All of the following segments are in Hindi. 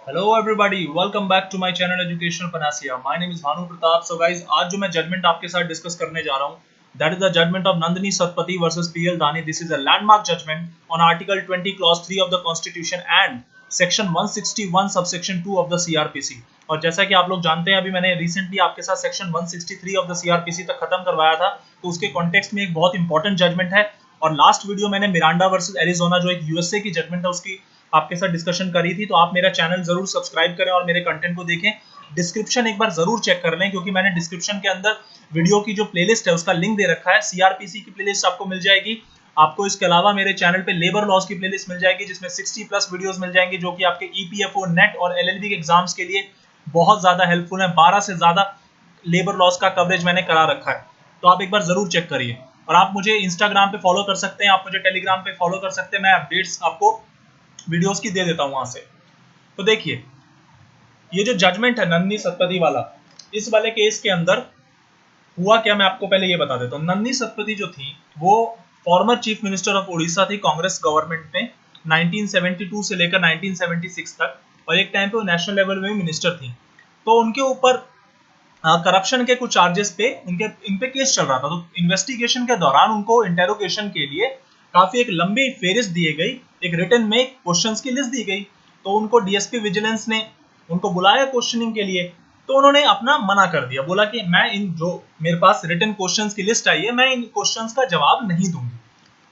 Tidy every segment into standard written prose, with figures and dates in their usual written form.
Hello everybody, welcome back to my channel Education Panacea. My name is Bhanu Pratap. So guys, आज जो मैं जजमेंट आपके साथ डिस्कस करने जा रहा हूँ, that is the judgment of Nandini Satpathy versus P L Dani. This is a landmark judgment on article 20 clause 3 of the constitution and section 161 subsection 2 of the CrPC. और जैसा कि आप लोग जानते हैं, अभी मैंने रिसेंटली आपके साथ सेक्शन 163 ऑफ द सीआरपीसी तक खत्म करवाया था, तो उसके कॉन्टेक्स्ट में एक बहुत इंपॉर्टेंट जजमेंट है। और लास्ट वीडियो मैंने मिरांडा वर्सेस एरिजोना, जो एक यूएसए की जजमेंट है, उसकी आपके साथ डिस्कशन करी थी। तो आप मेरा चैनल जरूर सब्सक्राइब करें और मेरे कंटेंट को देखें। डिस्क्रिप्शन एक बार जरूर चेक कर लें, क्योंकि मैंने डिस्क्रिप्शन के अंदर वीडियो की जो प्लेलिस्ट है उसका लिंक दे रखा है। सीआरपीसी की प्लेलिस्ट आपको मिल जाएगी। आपको इसके अलावा मेरे चैनल पे लेबर लॉज की प्लेलिस्ट मिल जाएगी, जिसमें 60+ वीडियोस मिल जाएंगे, जो कि आपके ईपीएफओ, नेट और एलएलबी के एग्जाम्स के लिए बहुत ज्यादा हेल्पफुल है। 12 से ज्यादा लेबर लॉज का कवरेज मैंने करा रखा है, तो आप एक बार जरूर चेक करिए। और आप मुझे इंस्टाग्राम पे फॉलो कर सकते हैं, आप मुझे टेलीग्राम पे फॉलो कर सकते हैं। मैं अपडेट्स आपको वीडियोस की दे देता हूं वहां से। तो देखिए, ये जो जजमेंट है नंदिनी सतपथी वाला, इस वाले केस के अंदर हुआ क्या, मैं आपको पहले ये बता देता हूँ। नंदिनी सतपथी जो थी, वो former chief minister of Orissa थी कांग्रेस गवर्नमेंट में 1972 से लेकर 1976 तक, और एक टाइम पे वो नेशनल लेवल में भी मिनिस्टर थी। तो उनके ऊपर करप्शन के कुछ चार्जेस पे इन पे केस चल रहा था। तो इन्वेस्टिगेशन के दौरान उनको इंटेरोगेशन के लिए काफी एक लंबी फेरिस्त दी गई, एक रिटन में क्वेश्चंस की लिस्ट दी गई। तो उनको डीएसपी विजिलेंस ने उनको बुलाया क्वेश्चनिंग के लिए, तो उन्होंने अपना मना कर दिया, बोला कि मैं इन जो मेरे पास रिटन क्वेश्चंस की लिस्ट आई है, मैं इन क्वेश्चंस का जवाब नहीं दूंगी।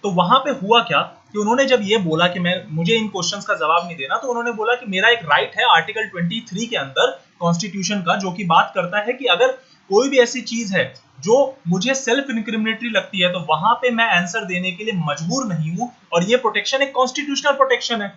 तो वहां पे हुआ क्या कि उन्होंने जब ये बोला कि मैं मुझे इन क्वेश्चंस का जवाब नहीं देना, तो उन्होंने बोला कि मेरा एक राइट है आर्टिकल 23 के अंदर कॉन्स्टिट्यूशन का, जो कि बात करता है कि अगर कोई भी ऐसी चीज है जो मुझे सेल्फ इंक्रिमिनेटरी लगती है, तो वहां पे मैं आंसर देने के लिए मजबूर नहीं हूं, और ये प्रोटेक्शन एक कॉन्स्टिट्यूशनल प्रोटेक्शन है।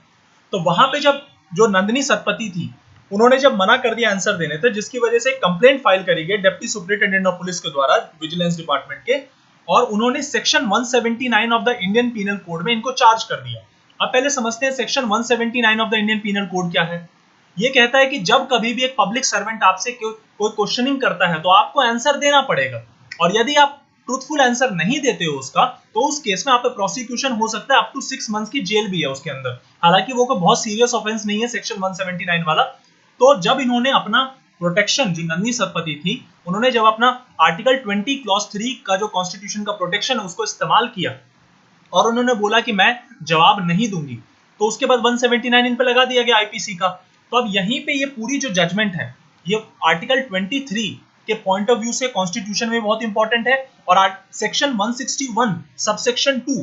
तो वहां पे जब जो नंदिनी सतपथी थी, उन्होंने जब मना कर दिया आंसर देने थे, जिसकी वजह से कंप्लेंट फाइल करी गई डिप्टी सुपरिटेंडेंट ऑफ पुलिस के द्वारा, विजिलेंस डिपार्टमेंट के, और उन्होंने section 179 of the Indian Penal Code में इनको चार्ज कर दिया। अब पहले समझते हैं section 179 of the Indian Penal Code क्या है। ये कहता है कि जब कभी भी एक पब्लिक सर्वेंट आपसे कोई क्वेश्चनिंग करता है, तो आपको आंसर देना पड़ेगा, और यदि आप ट्रूथफुल आंसर नहीं देते हो उसका, तो उस केस में आप पे प्रोसिक्यूशन हो सकता है, अप टू 6 मंथ्स की जेल भी है उसके अंदर। हालांकि वो कोई बहुत सीरियस ऑफेंस नहीं है सेक्शन 179 वाला। तो जब इन्होंने अपना प्रोटेक्शन, जो नंदिनी सतपथी थी, उन्होंने जब अपना आर्टिकल 20 क्लॉज 3 का जो कॉन्स्टिट्यूशन का प्रोटेक्शन है उसको इस्तेमाल किया, और उन्होंने बोला कि मैं जवाब नहीं दूंगी, तो उसके बाद 179 इन पे लगा दिया गया आईपीसी का। तो अब यहीं पे ये पूरी जो जजमेंट है, ये आर्टिकल 23 के पॉइंट ऑफ व्यू से कॉन्स्टिट्यूशन में बहुत इंपॉर्टेंट है, और section 161 subsection 2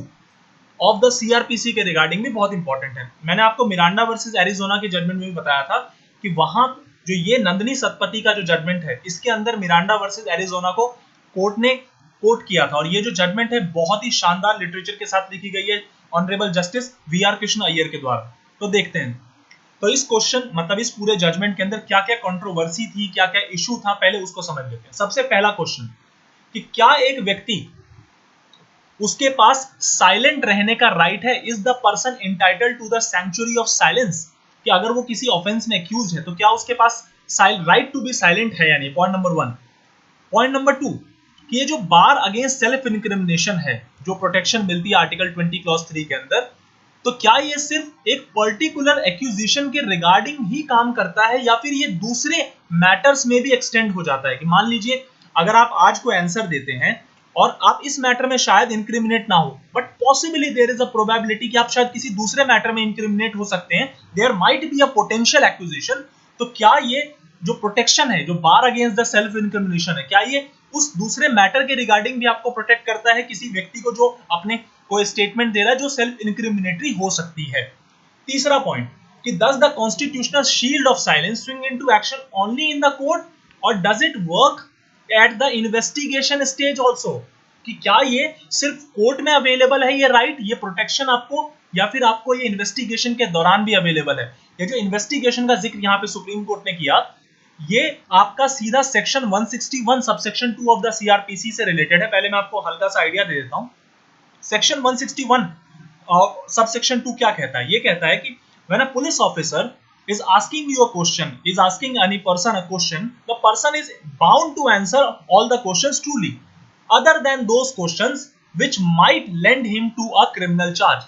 of the CrPC के रिगार्डिंग भी बहुत इंपॉर्टेंट है। मैंने आपको मिरांडा वर्सेस एरिजोना के जजमेंट में भी बताया था कि वहां जो ये नंदिनी सतपथी का जो जजमेंट है, इसके अंदर मिरांडा वर्सेस एरिजोना को कोर्ट ने कोट किया था, और ये जो जजमेंट है बहुत ही शानदार लिटरेचर के साथ लिखी गई है honourable justice VR Krishna Iyer के द्वारा। तो देखते हैं, तो इस क्वेश्चन मतलब इस पूरे जजमेंट के अंदर क्या क्या कंट्रोवर्सी थी, क्या क्या इशू था, पहले उसको समझ लेते हैं। सबसे पहला क्वेश्चन कि क्या एक व्यक्ति, उसके पास साइलेंट रहने का राइट है, is the person entitled to the sanctuary of silence, कि अगर वो किसी ऑफेंस में एक्यूज है, तो क्या उसके पास राइट टू बी साइलेंट है, यानी पॉइंट नंबर 1। पॉइंट नंबर 2 कि ये जो बार अगेंस्ट सेल्फ इंक्रिमिनेशन है, जो प्रोटेक्शन मिलती है आर्टिकल 20 क्लॉज 3 के अंदर, तो क्या ये सिर्फ एक पर्टिकुलर एक्यूजिशन के रिगार्डिंग ही काम करता है, या फिर ये दूसरे मैटर्स में भी एक्सटेंड हो जाता है। कि मान लीजिए अगर आप आज को आंसर देते हैं और आप इस मैटर में शायद इंक्रिमिनेट ना हो, but possibly there is a probability कि आप शायद किसी दूसरे मैटर में इंक्रिमिनेट हो सकते हैं, there might be a potential accusation. तो क्या ये जो प्रोटेक्शन है, जो bar against the self incrimination है, क्या ये उस दूसरे मैटर के रिगार्डिंग भी आपको प्रोटेक्ट करता है, किसी व्यक्ति को जो अपने कोई स्टेटमेंट दे रहा है जो सेल्फ इंक्रिमिनेटरी हो सकती है। तीसरा पॉइंट कि does the constitutional shield of silence swing into action only in the court, or does it work at the investigation stage also, कि क्या ये सिर्फ कोर्ट में अवेलेबल है ये राइट, ये प्रोटेक्शन आपको, या फिर आपको ये इन्वेस्टिगेशन के दौरान भी अवेलेबल है। ये जो इन्वेस्टिगेशन का जिक्र यहाँ पे सुप्रीम कोर्ट ने किया, ये आपका सीधा section 161 subsection 2 of the CrPC से रिलेटेड है। पहले मैं आपको हल्का सा आइडिया दे देता हूं। सेक्शन 161 सबसेक्शन 2 क्या कहता है? ये कहता है कि when a police officer is asking you a question, is asking any person a question, the person is bound to answer all the questions truly, other than those questions which might lend him to a criminal charge,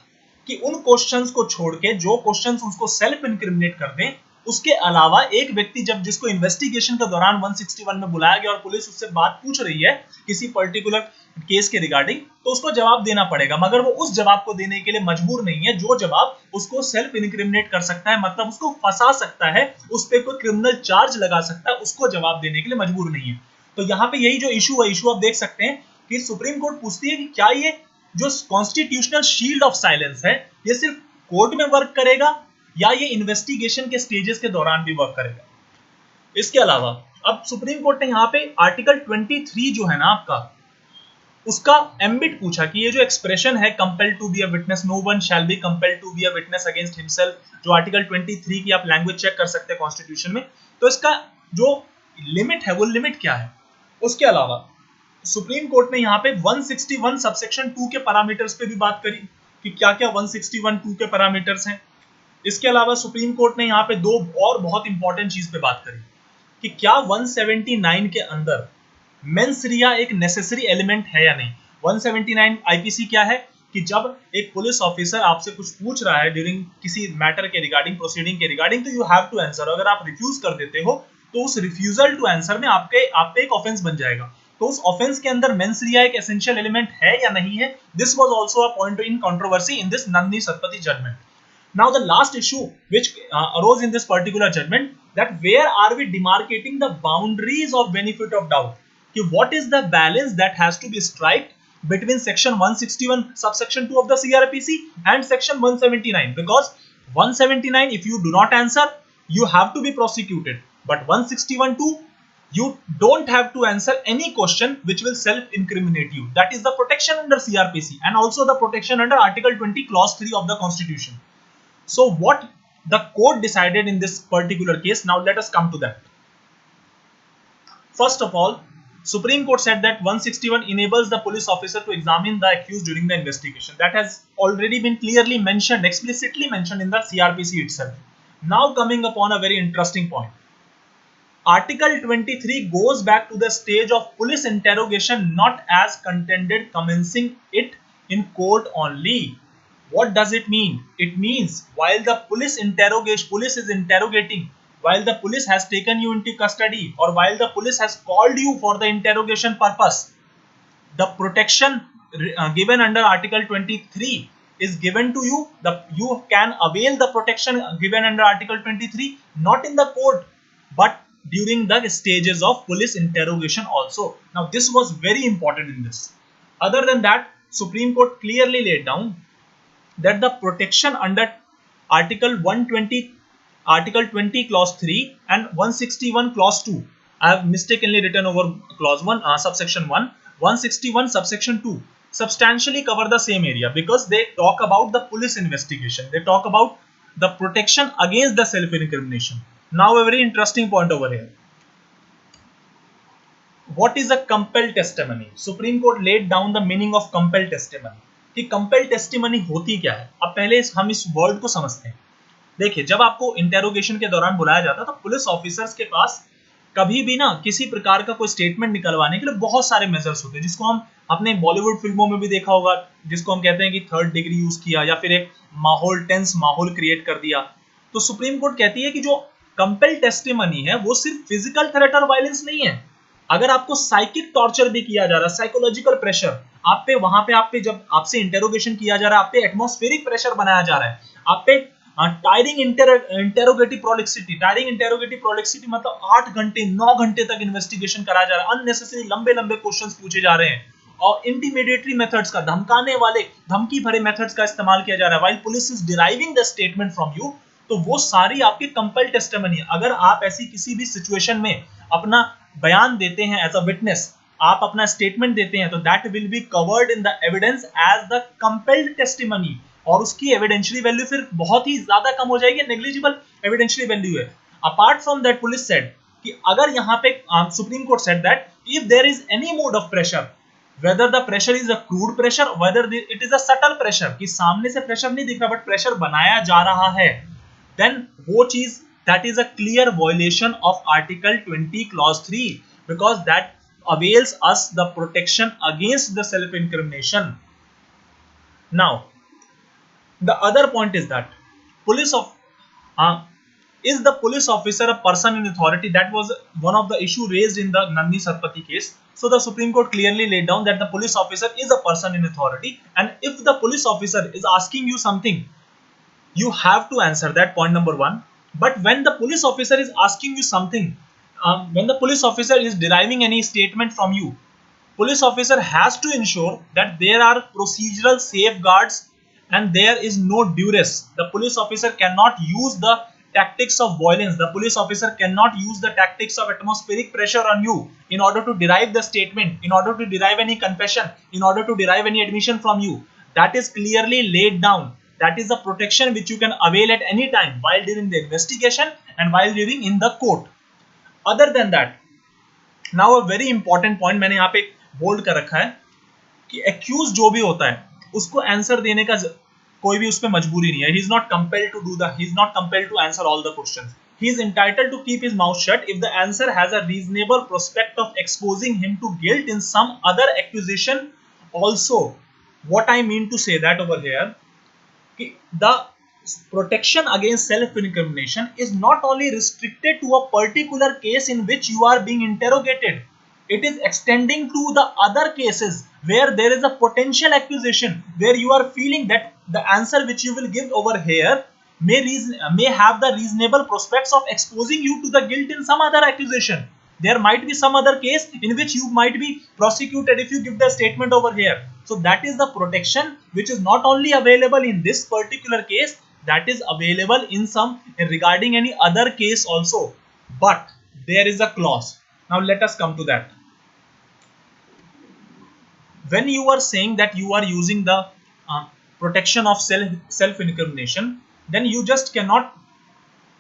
कि उन क्वेश्चंस को छोड़ के जो क्वेश्चंस उसको सेल्फ इंक्रिमिनेट कर दें, उसके अलावा एक व्यक्ति जब जिसको इन्वेस्टिगेशन के दौरान 161 में बुलाया गया और पुलिस उससे बात पूछ रही है किसी पर्टिकुलर केस के रिगार्डिंग, तो उसको जवाब देना पड़ेगा, मगर वो उस जवाब को देने के लिए मजबूर नहीं है जो जवाब उसको सेल्फ इनक्रिमिनेट कर सकता है, मतलब उसको फंसा सकता है, उस पर कोई क्रिमिनल चार्ज लगा सकता है, उसको जवाब देने के लिए मजबूर नहीं है। तो यहाँ पे यही जो इशू है, इशू आप देख सकते हैं कि सुप्रीम कोर्ट पूछती है कि क्या ये जो कॉन्स्टिट्यूशनल शील्ड ऑफ साइलेंस है ये सिर्फ कोर्ट में वर्क करेगा या ये इन्वेस्टिगेशन के स्टेजेस के दौरान भी वर्क करेगा। इसके अलावा अब सुप्रीम कोर्ट ने यहाँ पे आर्टिकल 23 जो है ना आपका, उसका एम्बिट पूछा कि ये जो एक्सप्रेशन है compel to be a witness, no one shall be compelled to be a witness against himself, जो आर्टिकल 23 की आप लैंग्वेज चेक कर सकते हैं कॉन्स्टिट्यूशन में, तो इसका जो लिमिट है वो लिमिट क्या है। उसके अलावा सुप्रीम कोर्ट ने यहाँ पे 161 सबसेक्शन 2 के पैरामीटर्स पे भी बात करी कि क्या क्या 161(2) के पैरामीटर्स हैं। इसके अलावा सुप्रीम कोर्ट ने यहाँ पे दो और बहुत इंपॉर्टेंट चीज पे बात करी कि क्या 179 के अंदर मेंस रिया एक नेसेसरी एलिमेंट है या नहीं। 179 आईपीसी क्या है कि जब एक पुलिस ऑफिसर आपसे कुछ पूछ रहा है ड्यूरिंग किसी मैटर के रिगार्डिंग, प्रोसीडिंग के रिगार्डिंग, तो यू हैव टू आंसर। अगर आप रिफ्यूज कर देते हो तो उस रिफ्यूजल टू आंसर में आप पे एक ऑफेंस बन जाएगा। तो उस ऑफेंस के अंदर मेंस रिया एक एसेंशियल एलिमेंट है या नहीं है, this was also a point in controversy in this Nandini Satpathy judgment. Now the last issue which arose in this particular judgment, that where are we demarcating the boundaries of benefit of doubt, कि what is the balance that has to be striked between section 161 subsection 2 of the CRPC and section 179, because 179 if you do not answer you have to be prosecuted, but 161(2) you don't have to answer any question which will self incriminate you. That is the protection under CRPC and also the protection under article 20 clause 3 of the constitution. So what the court decided in this particular case, now let us come to that. First of all, Supreme Court said that 161 enables the police officer to examine the accused during the investigation. That has already been clearly mentioned, explicitly mentioned in the CRPC itself. Now coming upon a very interesting point. Article 23 goes back to the stage of police interrogation, not as contended commencing it in court only. What does it mean? It means while the police is interrogating, while the police has taken you into custody, or while the police has called you for the interrogation purpose, the protection given under Article 23 is given to you. You can avail the protection given under Article 23 not in the court but during the stages of police interrogation also. Now this was very important in this. Other than that, Supreme Court clearly laid down that the protection under article 120, article 20 clause 3 and 161 clause 2, I have mistakenly written over clause 1 subsection 1, 161 subsection 2 substantially cover the same area, because they talk about the police investigation, they talk about the protection against the self incrimination. Now a very interesting point over here. What is a compelled testimony? Supreme Court laid down the meaning of compelled testimony. कि कंपेल्ड टेस्टिमनी होती क्या है। अब पहले हम इस वर्ड को समझते हैं। देखिए, जब आपको इंटेरोगेशन के दौरान बुलाया जाता है तो पुलिस ऑफिसर्स के पास कभी भी ना किसी प्रकार का कोई स्टेटमेंट निकलवाने के लिए बहुत सारे मेजर्स होते हैं, जिसको हम अपने बॉलीवुड फिल्मों में भी देखा होगा, जिसको हम कहते हैं कि थर्ड डिग्री यूज किया या फिर एक माहौल, टेंस माहौल क्रिएट कर दिया। तो सुप्रीम कोर्ट कहती है कि जो कंपेल्ड टेस्टिमनी है वो सिर्फ फिजिकल थ्रेट और वायलेंस नहीं है। अगर आपको साइकिक टॉर्चर भी किया जा रहा है, साइकोलॉजिकल प्रेशर आप पे, वहां पे आप पे जब आपसे इंटेरोगेशन किया जा रहा है, आप पे एटमॉस्फेरिक प्रेशर बनाया जा रहा है, आप पे टायरिंग इंटेरोगेटिव प्रोलिक्सिटी मतलब 8 घंटे 9 घंटे तक इन्वेस्टिगेशन कराया जा रहा है, अननेसेसरी लंबे लंबे क्वेश्चंस पूछे जा रहे हैं, और इंटिमिडेटरी मेथड्स का, धमकाने वाले धमकी भरे मेथड्स का इस्तेमाल किया जा रहा है, while police is deriving the statement from you, तो वो सारी आपकी कंपेल्ड टेस्टिमनी है। अगर आप ऐसी किसी भी सिचुएशन में अपना बयान देते हैं एज अ विटनेस, आप अपना स्टेटमेंट देते हैं, तो that will be covered in the evidence as the compelled testimony, और उसकी एविडेंशियरी वैल्यू फिर बहुत ही ज्यादा कम हो जाएगी, नेग्लिजिबल एविडेंशियरी वैल्यू है। Apart from that, police said कि अगर यहाँ पे Supreme Court said that if there is any mode of pressure, whether the pressure is a crude pressure, whether it is a subtle pressure, कि सामने से प्रेशर नहीं दिख रहा बट प्रेशर बनाया जा रहा है, then वो चीज that is a clear violation of article 20 clause 3, because that avails us the protection against the self incrimination. Now the other point is that police of is the police officer a person in authority? That was one of the issue raised in the Nandini Satpathy case. So the Supreme Court clearly laid down that the police officer is a person in authority, and if the police officer is asking you something, you have to answer that, point number one. But when the police officer is asking you something, when the police officer is deriving any statement from you, police officer has to ensure that there are procedural safeguards and there is no duress. The police officer cannot use the tactics of violence. The police officer cannot use the tactics of atmospheric pressure on you in order to derive the statement, in order to derive any confession, in order to derive any admission from you. That is clearly laid down. That is the protection which you can avail at any time while during the investigation and while during in the court. Other than that, now a very important point मैंने यहाँ पे बोल्ड कर रखा है कि एक्यूज जो भी होता है उसको आंसर देने का कोई भी उस पर मजबूरी नहीं है. He is not compelled to do the he is not compelled to answer all the questions. He is entitled to keep his mouth shut if the answer has a reasonable prospect of exposing him to guilt in some other accusation also. What I mean to say that over here, the protection against self-incrimination is not only restricted to a particular case in which you are being interrogated. It is extending to the other cases where there is a potential accusation, where you are feeling that the answer which you will give over here may have the reasonable prospects of exposing you to the guilt in some other accusation. There might be some other case in which you might be prosecuted if you give the statement over here. So that is the protection which is not only available in this particular case, that is available in some regarding any other case also. But there is a clause. Now let us come to that. When you are saying that you are using the protection of self-incrimination, then you just cannot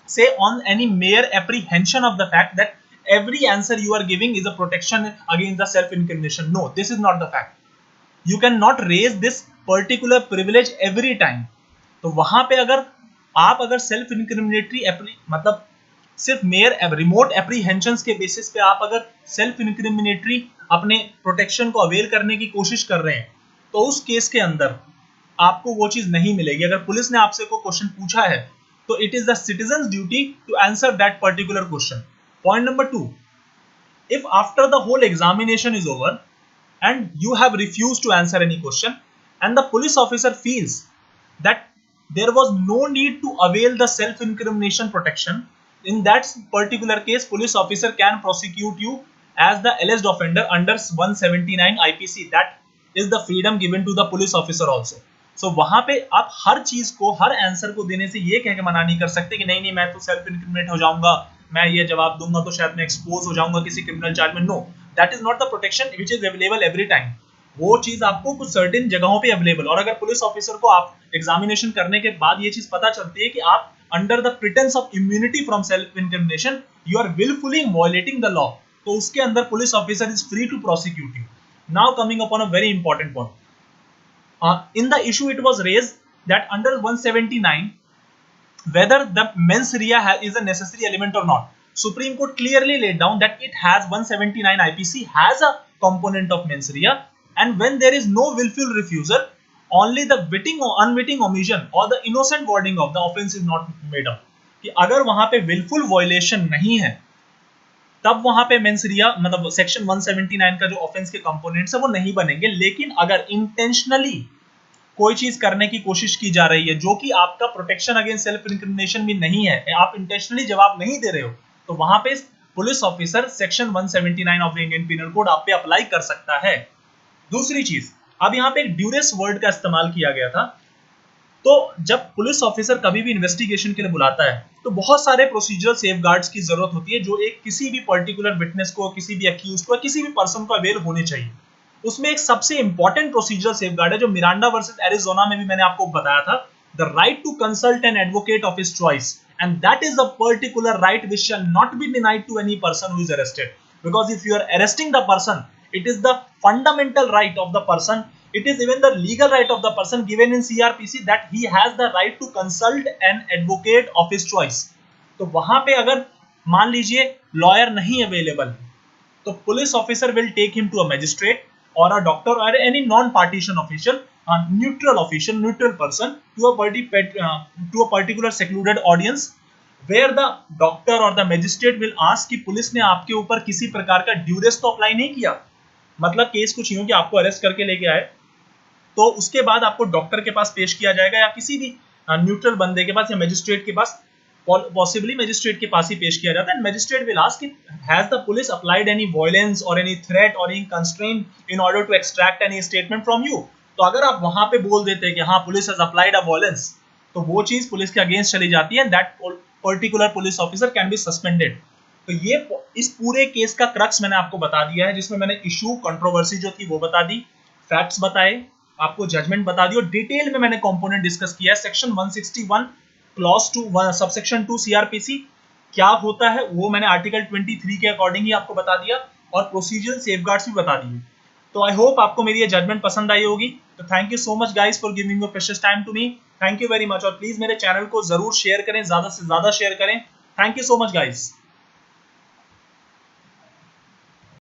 say on any mere apprehension of the fact that every answer you are giving is a protection against the self-incrimination. No, this is not the fact. You cannot raise this particular privilege every time. तो वहां पे अगर सेल्फ इनक्रिमिनेटरी मतलब सिर्फ मेयर रिमोट एप्रीहेंशन के बेसिस पे आप अगर सेल्फ इनक्रिमिनेटरी अपने प्रोटेक्शन को अवेल करने की कोशिश कर रहे हैं, तो उस केस के अंदर आपको वो चीज नहीं मिलेगी. अगर पुलिस ने आपसे कोई क्वेश्चन पूछा है तो it is the citizens duty to answer that particular question. Point number 2, if after the whole examination is over and you have refused to answer any question and the police officer feels that there was no need to avail the self-incrimination protection, in that particular case police officer can prosecute you as the alleged offender under 179 IPC. That is the freedom given to the police officer also. So वहां पे आप हर चीज को, हर आंसर को देने से ये कह के मना नहीं कर सकते कि नहीं मैं तो सेल्फ इनक्रिमिनेट हो जाऊंगा, मैं ये जवाब दूंगा तो शायद मैं एक्सपोज हो जाऊंगा किसी क्रिमिनल चार्ज में. No, that is not the protection which is available every time. वो चीज आपको कुछ सर्टेन जगहों पे अवेलेबल. और अगर पुलिस ऑफिसर को आप एग्जामिनेशन करने के बाद ये चीज पता चलती है कि आप under the pretence of immunity from self incrimination you are wilfully violating the law, तो उसके अंदर police officer is free to prosecute you. Now coming upon a very important point. In the issue it was raised that under 179 whether the mens rea is a necessary element or not. Supreme Court clearly laid down that it has 179 IPC has a component of mens rea, and when there is no willful refusal, only the witting or unwitting omission or the innocent wording of the offense is not made up. कि अगर वहां पे willful violation नहीं है तब वहां पे मेंस रिया मतलब सेक्शन 179 का जो ऑफेंस के कंपोनेंट्स है वो नहीं बनेंगे. लेकिन अगर इंटेंशनली कोई चीज करने की कोशिश की जा रही है जो कि आपका प्रोटेक्शन अगेंस्ट सेल्फ इनक्रिमिनेशन भी नहीं है, आप इंटेंशनली जवाब नहीं दे रहे हो, तो वहां पे police officer section 179 of the Indian penal code आप पे अप्लाई कर सकता है. दूसरी चीज, अब यहाँ पे एक ड्यूरेस वर्ड का इस्तेमाल किया गया था. तो जब पुलिस ऑफिसर कभी भी इन्वेस्टिगेशन के लिए बुलाता है तो बहुत सारे प्रोसीजरल सेफगार्ड्स की जरूरत होती है जो एक किसी भी पर्टिकुलर विटनेस को, किसी भी अक्यूज्ड को, किसी भी पर्सन को अवेल होने चाहिए. उसमें एक सबसे इंपॉर्टेंट प्रोसीजरल सेफगार्ड है जो मिरांडा वर्सेस एरिजोना में भी मैंने आपको बताया था, the right to consult an advocate of his choice, and that is the particular right which shall not be denied to any person who is arrested, because if you are arresting the person, it is the fundamental right of the person, it is even the legal right of the person given in CRPC that he has the right to consult an advocate of his choice. तो वहां पे अगर मान लीजिए लॉयर नहीं अवेलेबल तो police officer will take him to a magistrate or a doctor or any non-partition official, a neutral official, neutral person to a particular secluded audience where the doctor और द मजिस्ट्रेट विल आस्क कि पुलिस ने आपके ऊपर किसी प्रकार का ड्यूरेस तो अप्लाई नहीं किया। मतलब केस कुछ यूं कि आपको अरेस्ट करके लेके आए, तो उसके बाद आपको डॉक्टर के पास पेश किया जाएगा या किसी भी न्यूट्रल बंदे के पास या मजिस्ट्रेट के पास, पॉसिबली मजिस्ट्रेट के पास ही पेश किया जाता है। Magistrate will ask has the police applied any violence और एनी थ्रेट और any constraint in order to extract any statement from you. तो अगर आप वहां पे बोल देते हैं कि हाँ police has applied a violence, तो वो चीज पुलिस के अगेंस्ट चली जाती है, that particular police officer can be suspended. तो ये इस पूरे केस का क्रक्स मैंने आपको बता दिया है, जिसमें मैंने इशू कंट्रोवर्सी जो थी वो बता दी, फैक्ट्स बताए, आपको जजमेंट बता दी और डिटेल में मैंने कंपोनेंट डिस्कस किया है। सेक्शन 161 क्लॉज 2 सबसेक्शन 2 सीआरपीसी क्या होता है वो मैंने आर्टिकल 23 के अकॉर्डिंग ही आपको बता दिया और प्रोसीजरल सेफगार्ड्स भी बता दिए। तो आई होप आपको मेरी ये जजमेंट पसंद आई होगी। तो thank you so much guys for giving your precious time to me. Thank you very much और प्लीज मेरे चैनल को जरूर शेयर करें, ज्यादा से ज्यादा शेयर करें। Thank you so much guys.